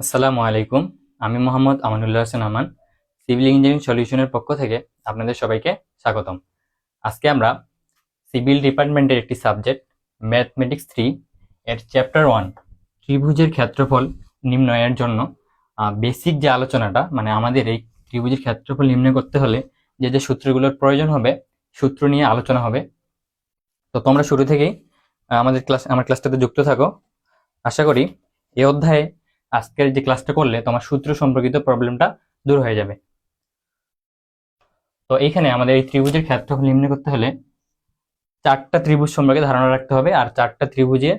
আসসালামু আলাইকুম। আমি মোহাম্মদ আমানুল্লাহ হোসেন আমান, সিভিল ইঞ্জিনিয়ারিং সলিউশনের পক্ষ থেকে আপনাদের সবাইকে স্বাগতম। আজকে আমরা সিভিল ডিপার্টমেন্টের একটি সাবজেক্ট ম্যাথমেটিক্স 3 এর চ্যাপ্টার 1 ত্রিভুজের ক্ষেত্রফল নির্ণয়ের জন্য বেসিক যে আলোচনাটা, মানে আমাদের এই ত্রিভুজের ক্ষেত্রফল নির্ণয় করতে হলে যে যে সূত্রগুলোর প্রয়োজন হবে, সূত্র নিয়ে আলোচনা হবে। তো তোমরা শুরু থেকেই আমার ক্লাসটাতে যুক্ত থাকো। আশা করি এই অধ্যায়ে আজকের যে ক্লাসটা করলে তোমার সূত্র সম্পর্কিত প্রবলেমটা দূর হয়ে যাবে। তো এইখানে আমাদের এই ত্রিভুজের ক্ষেত্রফল নির্ণয় করতে হলে চারটা ত্রিভুজ সম্পর্কে ধারণা রাখতে হবে, আর চারটা ত্রিভুজের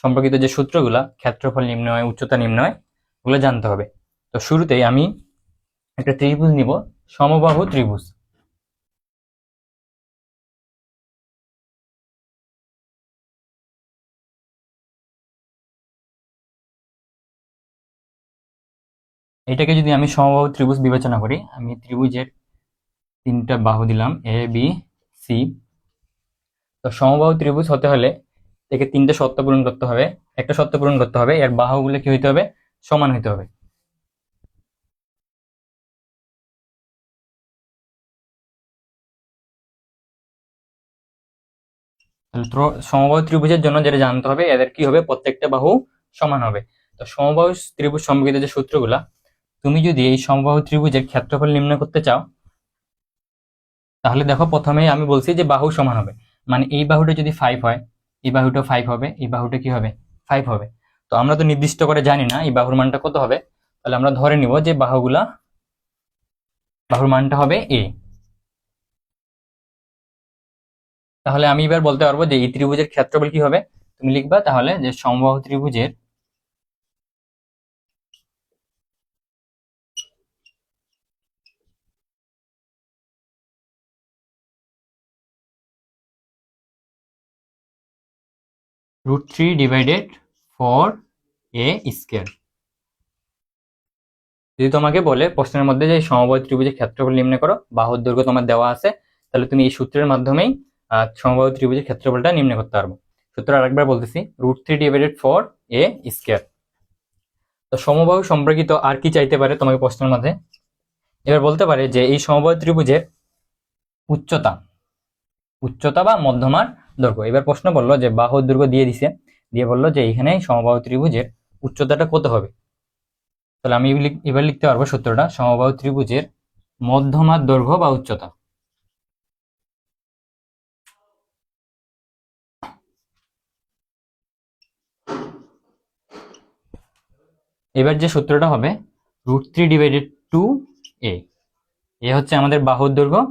সম্পর্কিত যে সূত্রগুলা ক্ষেত্রফল নির্ণয়, উচ্চতা নির্ণয়, ওগুলো জানতে হবে। তো শুরুতেই আমি একটা ত্রিভুজ নিব, সমবাহু ত্রিভুজ। এটাকে যদি আমি সমবাহু ত্রিভুজ বিবেচনা করি, আমি ত্রিভুজের তিনটা বাহু দিলাম, এ বি সি। তো সমবাহু ত্রিভুজ হতে হলে একে তিনটা শর্ত পূরণ করতে হবে। একটা শর্ত পূরণ করতে হবে, এর বাহুগুলো কি হইতে হবে? সমান হইতে হবে। সমবাহু ত্রিভুজের জন্য যেটা জানতে হবে, এদের কি হবে? প্রত্যেকটা বাহু সমান হবে। তো সমবাহু ত্রিভুজ সম্পর্কিত যে সূত্রগুলা, তুমি যদি এই সমবাহু ত্রিভুজের ক্ষেত্রফল নির্ণয় করতে চাও, তাহলে দেখো প্রথমেই আমি বলছি যে বাহু সমান হবে, মানে এই বাহুটা যদি 5 হয়, এই বাহুটা 5 হবে, এই বাহুটা কি হবে? 5 হবে। তো আমরা তো নির্দিষ্ট করে জানি না এই বাহুর মানটা কত হবে, তাহলে আমরা ধরে নিব যে বাহুর মানটা হবে a। তাহলে আমি এবার বলতে পারবো যে এই ত্রিভুজের ক্ষেত্রফল কি হবে। তুমি লিখবা তাহলে যে সমবাহু ত্রিভুজের √3/4a²। যদি তোমাকে বলে প্রশ্নের মধ্যে যে সমবাহু ত্রিভুজের ক্ষেত্রফল নির্ণয় করো, বাহুর দৈর্ঘ্য তোমার দেওয়া আছে, তাহলে তুমি এই সূত্রের মাধ্যমেই সমবাহু ত্রিভুজের ক্ষেত্রফলটা নির্ণয় করতে পারবো। সূত্র আরেকবার বলতেছি, √3/4a²। তো সমবাহু সম্পর্কিত আর কি চাইতে পারে তোমাকে প্রশ্নের মধ্যে? এবার বলতে পারে যে এই সমবাহু ত্রিভুজের উচ্চতা উচ্চতা বা মধ্যমার দৈর্ঘ্য। এবার প্রশ্ন বললো যে বাহুর দৈর্ঘ্য দিয়ে দিছে, দিয়ে বললো যে এখানে সমবাহু ত্রিভুজের উচ্চতাটা কত হবে। তাহলে আমি এবার লিখতে পারবো সূত্রটা, সমবাহু ত্রিভুজের মধ্যমার দৈর্ঘ্য বা উচ্চতা। এবার যে সূত্রটা হবে √3/2a। এ হচ্ছে আমাদের বাহুর দৈর্ঘ্য,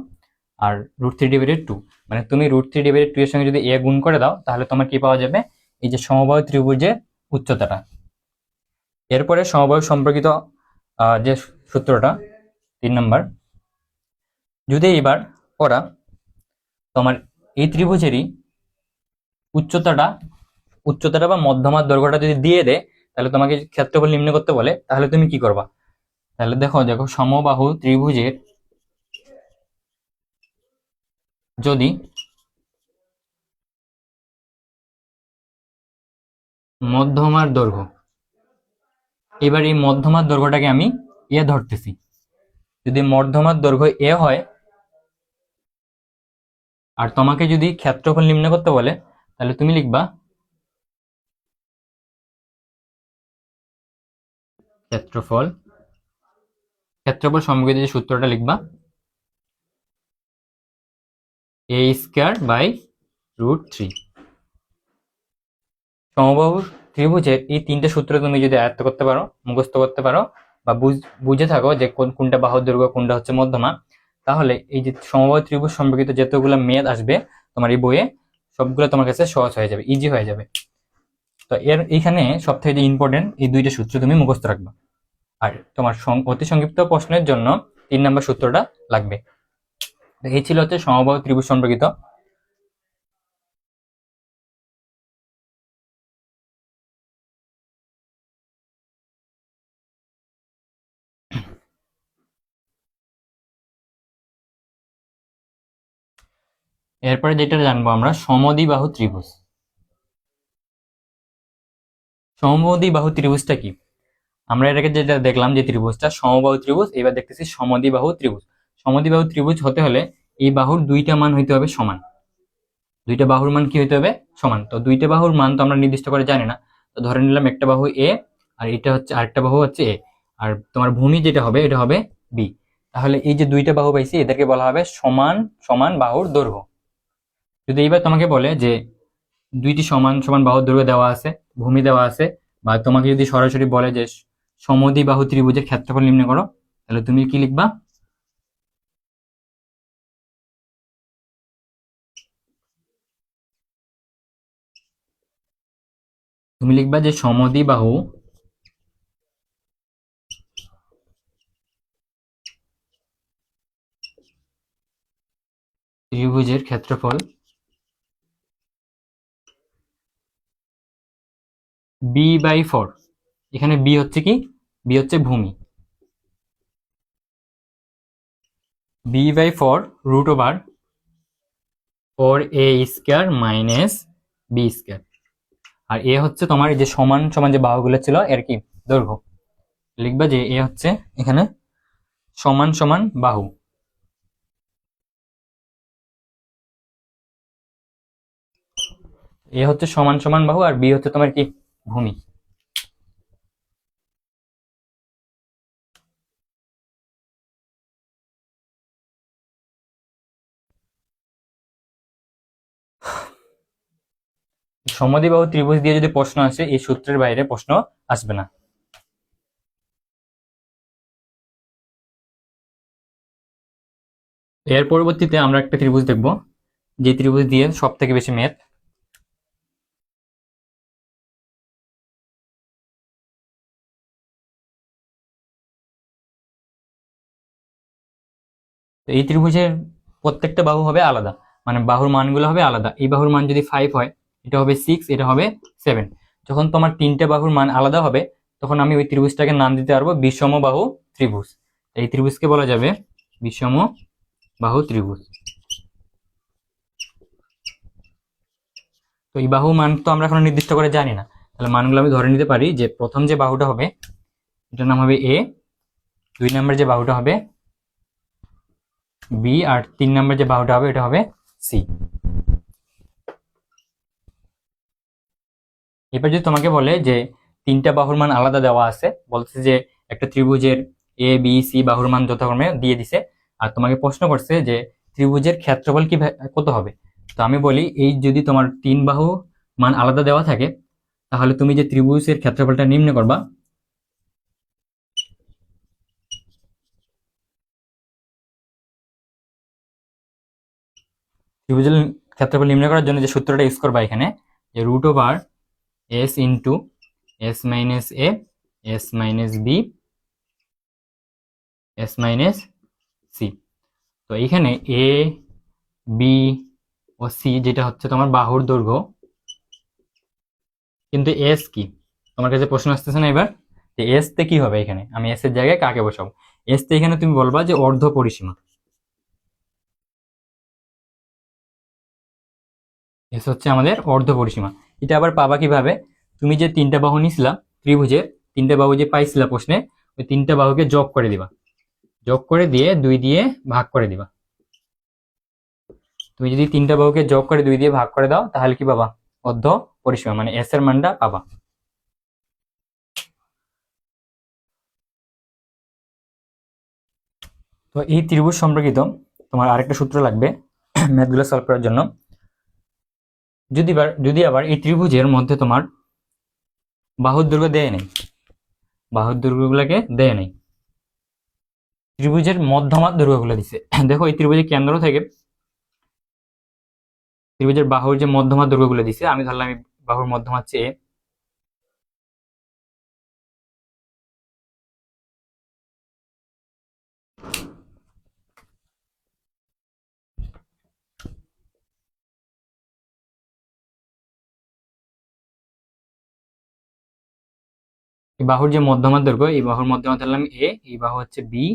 আর √3/2, মানে তুমি √3/2 এর সঙ্গে যদি এ গুণ করে দাও, তাহলে তোমার কি পাওয়া যাবে? এই যে সমবাহু ত্রিভুজের উচ্চতাটা। এরপরে সমবাহু সম্পর্কিত যে সূত্রটা 3 নম্বর, যদি এবার ওরা তোমার এই ত্রিভুজেরই উচ্চতাটা বা মধ্যমার দৈর্ঘ্যটা যদি দিয়ে দেয়, তাহলে তোমাকে ক্ষেত্রফল নির্ণয় করতে বলে, তাহলে তুমি কি করবা? তাহলে দেখো দেখো সমবাহু ত্রিভুজের যদি মধ্যমার দৈর্ঘ্য, এবার এই মধ্যমার দৈর্ঘ্যটাকে আমি এ ধরতেছি। যদি মধ্যমার দৈর্ঘ্য এ হয়, আর তোমাকে যদি ক্ষেত্রফল নির্ণয় করতে বলে, তাহলে তুমি লিখবা ক্ষেত্রফল সম্পর্কিত যে সূত্রটা লিখবা a²/√3। সমবাহু ত্রিভুজের এই তিনটে সূত্র তুমি যদি আয়ত্ত করতে পারো, মুখস্থ করতে পারো, বা বুঝে থাকো যে কোনটা বাহুর দৈর্ঘ্য, কোনটা হচ্ছে মধ্যমা, তাহলে এই যে সমবাহু ত্রিভুজ সম্পর্কিত যতগুলো মেয়াদ আসবে তোমার এই বইয়ে, সবগুলো তোমার কাছে সহজ হয়ে যাবে, ইজি হয়ে যাবে। তো এইখানে সব থেকে যে ইম্পর্টেন্ট এই দুইটা সূত্র তুমি মুখস্থ রাখবা, আর তোমার অতি সংক্ষিপ্ত প্রশ্নের জন্য 3 নম্বর সূত্রটা লাগবে। এই ছিল হচ্ছে সমবাহু ত্রিভুজ সম্পর্কিত। এরপরে যেটা জানবো আমরা, সমদ্বিবাহু ত্রিভুজ। সমদ্বিবাহু ত্রিভুজটা কি? আমরা এটাকে যেটা দেখলাম যে ত্রিভুজটা সমবাহু ত্রিভুজ, এবার দেখতেছি সমদ্বিবাহু ত্রিভুজ। সমদ্বিবাহু ত্রিভুজ হতে হলে এই বাহুর দুইটা মান হইতে হবে সমান। দুইটা বাহুর মান কি হইতে হবে? সমান। তো দুইটা বাহুর মান তো আমরা নির্দিষ্ট করে জানি না, তো ধরে নিলাম একটা বাহু এ আর এটা হচ্ছে আরেকটা বাহু হচ্ছে এ, আর তোমার ভূমি যেটা হবে এটা হবে বি। তাহলে এই যে দুইটা বাহু পাইছি এদেরকে বলা হবে সমান সমান বাহুর দৈর্ঘ্য। যদি এইবার তোমাকে বলে যে দুইটি সমান সমান বাহুর দৈর্ঘ্য দেওয়া আছে, ভূমি দেওয়া আছে, বা তোমাকে যদি সরাসরি বলে যে সমদ্বিবাহু ত্রিভুজের ক্ষেত্রফল নির্ণয় করো, তাহলে তুমি কি লিখবা? তুমি লিখবা যে সমদ্বিবাহু ত্রিভুজের ক্ষেত্রফল b/4। এখানে বি হচ্ছে কি? বি হচ্ছে ভূমি। b/4 √4a² minus B square. আর এ হচ্ছে তোমার এই যে সমান সমান যে বাহুগুলো ছিল এর কি? দৈর্ঘ্য। লিখবা যে এ হচ্ছে এখানে সমান সমান বাহু। এ হচ্ছে সমান সমান বাহু আর বি হচ্ছে তোমার কি? ভূমি। সমদ্বিবাহু ত্রিভুজ দিয়ে যদি প্রশ্ন আসে, এই সূত্রের বাইরে প্রশ্ন আসবে না। এর পরবর্তীতে আমরা একটা ত্রিভুজ দেখব, যে ত্রিভুজ দিয়ে সব থেকে বেশি ম্যাথ। তো এই ত্রিভুজের প্রত্যেকটা বাহু হবে আলাদা, মানে বাহুর মানগুলো হবে আলাদা। এই বাহুর মান যদি 5 হয়, এটা হবে 6, এটা হবে 7। যখন তোমার তিনটা বাহুর মান আলাদা হবে, তখন আমি ওই ত্রিভুজটাকে নাম দিতে পারবো বিষমবাহু ত্রিভুজ। এই ত্রিভুজকে বলা যাবে বিষমবাহু ত্রিভুজ। তো এই বাহু মান তো আমরা এখন নির্দিষ্ট করে জানি না, তাহলে মানগুলো আমি ধরে নিতে পারি যে প্রথম যে বাহুটা হবে এটার নাম হবে এ, 2 নম্বর যে বাহুটা হবে বি, আর 3 নম্বর যে বাহুটা হবে এটা হবে সি। এবার যদি তোমাকে বলে যে তিনটা বাহুর মান আলাদা দেওয়া আছে, বলছে যে একটা ত্রিভুজের এ বি সি বাহুর মান যথাক্রমে দিয়ে দিছে, আর তোমাকে প্রশ্ন করছে যে ত্রিভুজের ক্ষেত্রফল কি কত হবে। তো আমি বলি এই যদি তোমার তিন বাহু মান আলাদা দেওয়া থাকে, তাহলে তুমি যে ত্রিভুজের ক্ষেত্রফলটা নির্ণয় করবা, ত্রিভুজের ক্ষেত্রফল নির্ণয় করার জন্য যে সূত্রটা ইউজ করবা এখানে, যে √s into s minus A s minus B s minus C. তো এখানে এ বি ও সি যেটা হচ্ছে তোমার বাহুর দৈর্ঘ্য, কিন্তু এস কি? তোমার কাছে প্রশ্ন আসতেছে না এবার যে এস তে কি হবে? এখানে আমি এস এর জায়গায় কাকে বসাবো? এস তে এখানে তুমি বলবা যে অর্ধ পরিসীমা। এস হচ্ছে আমাদের অর্ধ পরিসীমা। এটা আবার পাবা কিভাবে? তুমি যে তিনটা বাহু নিছিলা ত্রিভুজের, তিনটা বাহু যে পাইছিলা প্রশ্নে, ওই তিনটা বাহুকে যোগ করে দিবা, যোগ করে দিয়ে 2 দিয়ে ভাগ করে দিবা। তুমি যদি তিনটা বাহুকে যোগ করে 2 দিয়ে ভাগ করে দাও, তাহলে কি পাবা? অর্ধ পরিসীমা, মানে এস এর মানটা পাবা। তো এই ত্রিভুজ সম্পর্কিত তোমার আরেকটা সূত্র লাগবে ম্যাথগুলো সলভ করার জন্য। যদি আবার এই ত্রিভুজের মধ্যে তোমার বাহুর দৈর্ঘ্য দেয় নেই, বাহুর দৈর্ঘ্যগুলোকে দেয় নেই, ত্রিভুজের মধ্যমার দৈর্ঘ্যগুলো দিছে। দেখো এই ত্রিভুজের কেন্দ্র থেকে ত্রিভুজের বাহুর যে মধ্যমার দৈর্ঘ্যগুলো দিছে, আমি ধরলাম এই বাহুর মধ্যমা হচ্ছে এ, এই বাহুর যে মধ্যমার দৈর্ঘ্য, এই বাহুর মধ্যমা ধরলাম এ, এই বাহু হচ্ছে বি,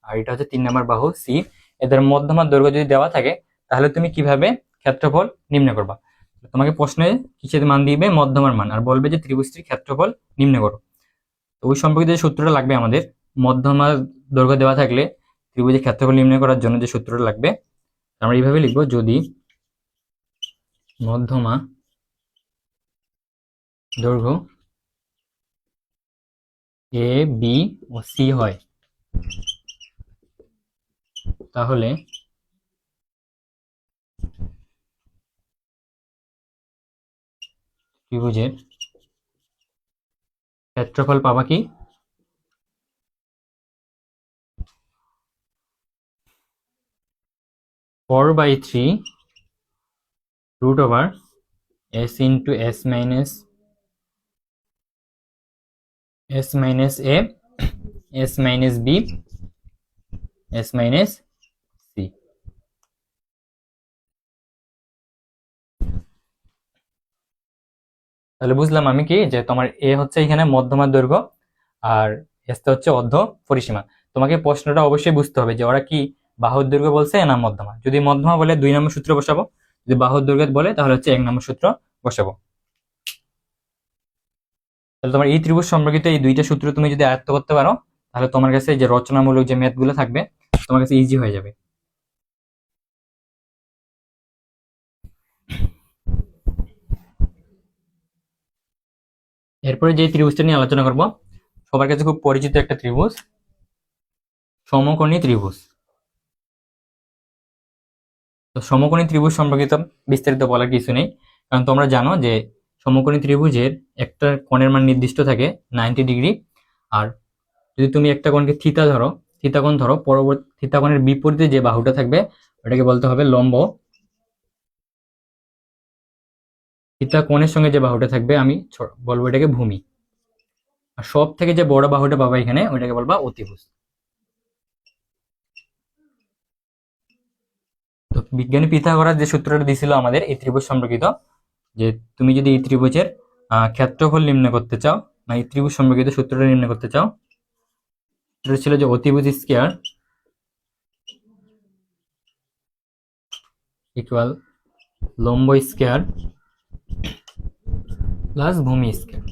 আর এটা হচ্ছে 3 নম্বর বাহু সি। এদের মধ্যমার দৈর্ঘ্য যদি দেওয়া থাকে, তাহলে তুমি কিভাবে ক্ষেত্রফল নির্ণয় করবা? তোমাকে প্রশ্নে কিসের মান দিবে? মধ্যমার মান, আর বলবে যে ত্রিভুজটির ক্ষেত্রফল নির্ণয় করো। তো ওই সম্পর্কিত যে সূত্রটা লাগবে আমাদের, মধ্যমা দৈর্ঘ্য দেওয়া থাকলে ত্রিভুজের ক্ষেত্রফল নির্ণয় করার জন্য যে সূত্রটা লাগবে আমরা এইভাবে লিখব, যদি মধ্যমা দৈর্ঘ্য এ বি ও সি হয় তাহলে ত্রিভুজের ক্ষেত্রফল পাবা কি 4/3 root over s into s minus a s minus b s minus c। তাহলে বুঝলাম আমি কি, যে তোমার এ হচ্ছে এখানে মধ্যমার দৈর্ঘ্য আর এস হচ্ছে অর্ধ পরিসীমা। তোমাকে প্রশ্নটা অবশ্যই বুঝতে হবে যে ওরা কি বাহুর দৈর্ঘ্য বলছে না মধ্যমা। যদি মধ্যমা বলে 2 নম্বর সূত্র বসাবো, যদি বাহুর দৈর্ঘ্য বলে তাহলে হচ্ছে 1 নম্বর সূত্র বসাবো। তাহলে তোমার এই ত্রিভুজ সম্পর্কিত এই দুইটা সূত্র তুমি যদি আয়ত্ত করতে পারো তাহলে তোমার কাছে যে রচনামূলক যে ম্যাথ গুলো থাকবে তোমার কাছে ইজি হয়ে যাবে। এরপরে যে ত্রিভুজটা নিয়ে আলোচনা করব সবার কাছে খুব পরিচিত একটা ত্রিভুজ, সমকোণী ত্রিভুজ। তো সমকোণী ত্রিভুজ সম্পর্কিত বিস্তারিত বলার কিছু নেই, কারণ তোমরা জানো যে সমকোণী ত্রিভুজের একটা কোণের মান নির্দিষ্ট থাকে 90 ডিগ্রি। আর যদি তুমি একটা কোণকে থিতা ধরো, থিতা কোণ ধরো, পরবর্তী থিতা কোণের বিপরীতে যে বাহুটা থাকবে ওটাকে বলতে হবে লম্ব। থিতা কোণের সঙ্গে যে বাহুটা থাকবে আমি বলবো এটাকে ভূমি। আর সব থেকে যে বড় বাহুটা পাবা এখানে ওইটাকে বলবা অতিভুজ। তো বিজ্ঞানী পিথাগোরাস যে সূত্রটা দিয়েছিল আমাদের এই ত্রিভুজ সম্পর্কিত, যে তুমি যদি এই ত্রিভুজের ক্ষেত্রফল নির্ণয় করতে চাও, মানে এই ত্রিভুজ সম্পর্কিত সূত্রটা নির্ণয় করতে চাও, সেটা ছিল যে অতিভুজ স্কয়ার ইকুয়াল লম্ব স্কয়ার প্লাস ভূমি স্কয়ার।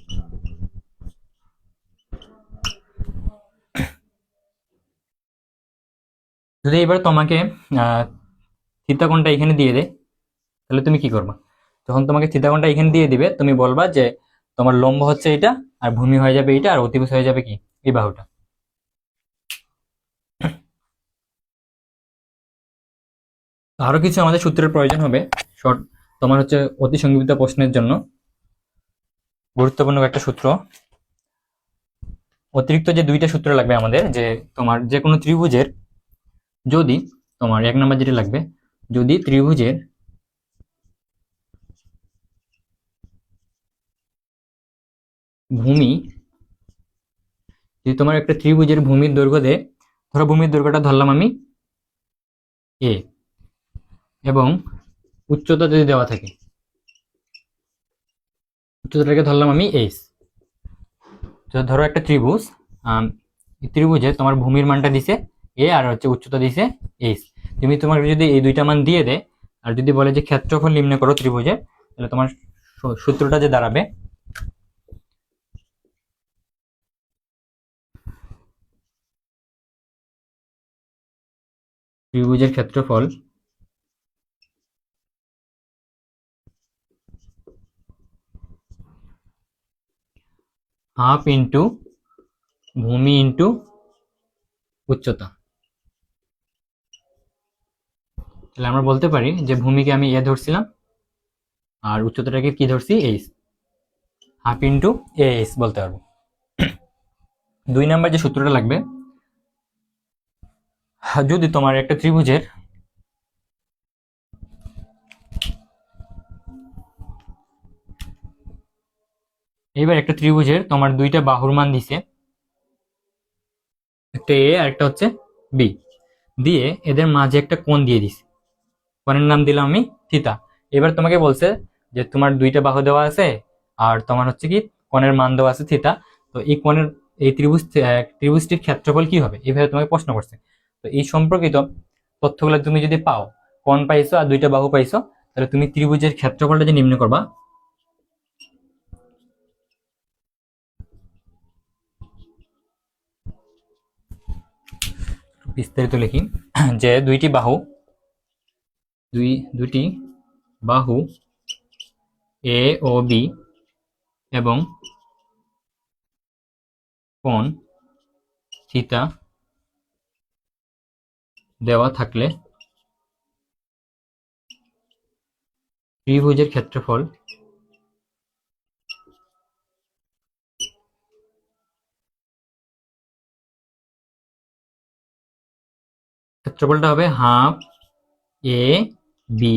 যদি এবার তোমাকে থিতা কোণটা এখানে দিয়ে দেয় তাহলে তুমি কি করবা? যখন তোমাকে থিতা কোণটা এখানে দিয়ে দিবে তুমি বলবা যে তোমার লম্ব হচ্ছে এটা আর ভূমি হয়ে যাবে এটা আর অতিভুজ হয়ে যাবে কি এই বাহুটা। আরো কিছু আমাদের সূত্রের প্রয়োজন হবে শর্ট, তোমার হচ্ছে অতি সংক্ষিপ্ত প্রশ্নের জন্য গুরুত্বপূর্ণ একটা সূত্র। অতিরিক্ত যে দুইটা সূত্র লাগবে আমাদের, যে তোমার যে কোনো ত্রিভুজের যদি তোমার 1 নম্বর যেটা লাগবে, যদি ত্রিভুজের ভূমি, যদি তোমার একটা ত্রিভুজের ভূমির দৈর্ঘ্য দেয়, ধরো ভূমির দৈর্ঘ্যটা ধরলাম আমি এ এবং উচ্চতা যদি দেওয়া থাকে, উচ্চতাটাকে ধরলাম আমি এইচ। ধরো একটা ত্রিভুজ, ত্রিভুজে তোমার ভূমির মানটা দিছে এ আর হচ্ছে উচ্চতা দিছে এইচ। তুমি তোমার যদি এই দুইটা মান দিয়ে দেয় আর যদি বলে যে ক্ষেত্রফল নির্ণয় করো ত্রিভুজের, তাহলে তোমার সূত্রটা যে দাঁড়াবে ত্রিভুজের ক্ষেত্রফল হাফ ইন্টু ভূমি ইন্টু উচ্চতা। তাহলে আমরা বলতে পারি যে ভূমিকে আমি এ ধরছিলাম আর উচ্চতাটাকে কি ধরছি H, half into A H বলতে পারবো। 2 নাম্বার যে সূত্রটা লাগবে, যদি তোমার একটা ত্রিভুজের এইবার একটা ত্রিভুজের তোমার দুইটা বাহুর মান দিছে, একটা এ আর একটা হচ্ছে বি, দিয়ে এদের মাঝে একটা কোণ দিয়ে দিছে, কোণের নাম দিলাম আমি থিতা। এবার তোমাকে বলছে যে তোমার দুইটা বাহু দেওয়া আছে আর তোমার হচ্ছে কি কোণের মান দেওয়া আছে থিতা, তো এই কোণের এই ত্রিভুজটির ক্ষেত্রফল কি হবে, এইভাবে তোমাকে প্রশ্ন করছে। তো এই সম্পর্কিত তথ্যগুলো তুমি যদি পাও, কোণ পাইছো আর দুইটা বাহু পাইছো, তাহলে তুমি ত্রিভুজের ক্ষেত্রফলটা যে নির্ণয় করবা, বিস্তারিত লিখি যে দুইটি বাহু এ ও বি এবং কোণ থিটা দেওয়া থাকলে ত্রিভুজের ক্ষেত্রফলটা হবে half A B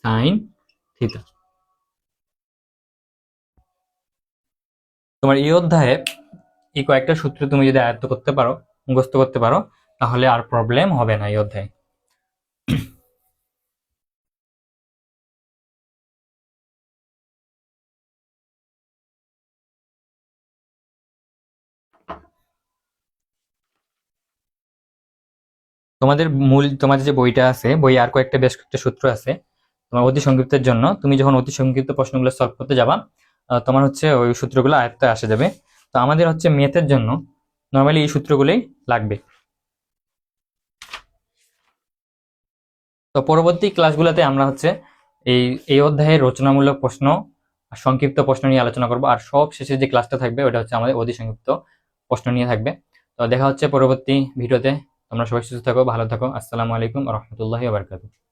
sine theta. তোমার এই অধ্যায়ে এই কয়েকটা সূত্র তুমি যদি আয়ত্ত করতে পারো, মুখস্থ করতে পারো, তাহলে আর প্রবলেম হবে না এই অধ্যায়ে। তোমাদের যে বইটা আছে, বই আর কয়েকটা বেশ কয়েকটা সূত্র আছে তোমার অতি সংক্ষিপ্তের জন্য। তুমি যখন অতি সংক্ষিপ্ত প্রশ্নগুলো সলভ করতে যাবা, তোমার হচ্ছে ওই সূত্রগুলো আয়ত্তে আসে যাবে। তো আমাদের হচ্ছে ম্যাথের জন্য নর্মালি এই সূত্রগুলোই লাগবে। তো পরবর্তী ক্লাসগুলোতে আমরা হচ্ছে এই অধ্যায়ের রচনামূলক প্রশ্ন আর সংক্ষিপ্ত প্রশ্ন নিয়ে আলোচনা করব। আর সব শেষে যে ক্লাসটা থাকবে ওটা হচ্ছে আমাদের অতি সংক্ষিপ্ত প্রশ্ন নিয়ে থাকবে। তো দেখা হচ্ছে পরবর্তী ভিডিওতে। তোমরা সবাই সুস্থ থাকো, ভালো থাকো। আসসালামু আলাইকুম ওয়া রাহমাতুল্লাহি ওয়া বারাকাতুহু।